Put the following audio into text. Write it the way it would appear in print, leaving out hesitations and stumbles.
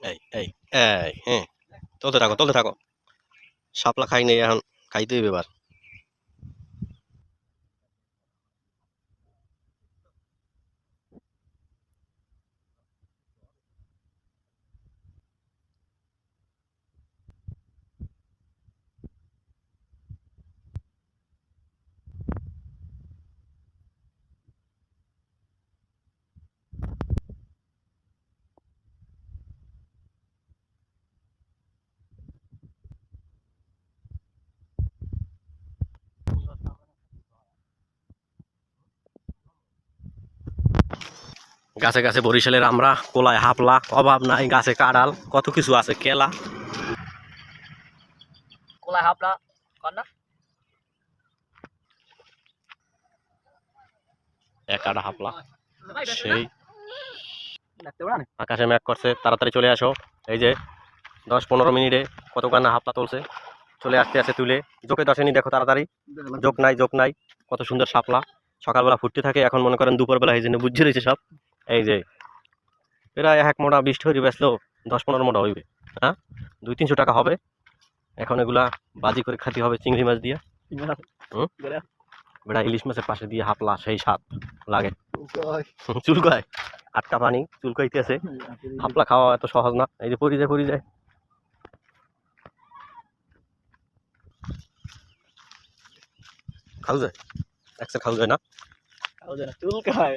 এই এই এই হ্যাঁ, চলতে থাকো শাপলা খাই নেই এখন, খাইতে হইবে এবার। গাছে গাছে বরিশালের আমরা, কোলায় হাপলা, অভাব নাই, গাছে কাঁড়াল, কত কিছু আছে, কেলা। কোলায় হাপলা কর না, এক আড়া হাপলা সেই। দেখতে পারা না। আকাশে মেঘ করছে, তাড়াতাড়ি চলে আসো। এই যে 10-15 মিনিটে কত কান্না হাপলা তুলছে, চলে আসতে আসে তুলে। জোকে দশেনি দেখো তাড়াতাড়ি, জোক নাই, কত সুন্দর শাপলা। সকালবেলা ফুটতে থাকে, এখন মনে করেন দুপুরবেলা এই জন্য বুঝে রয়েছে সব। এই যে প্রায় 1 মোটা 20 হরি বেচলো, 10-15 মোটা হইবে। হ্যাঁ, 200-300 টাকা হবে। এখন এগুলা বাজি করে খাতে হবে চিংড়ি মাছ দিয়ে। বেড়া ইলিশ মাছের পাশে দিয়ে হাপলা সেই স্বাদ লাগে। চুলকায়, আটকা পানি চুলকাইতে আছে। হাপলা খাওয়া এত সহজ না, এই যে পরি যায়। খাও যায়, একসাথে খাও যায় না। চুলকায়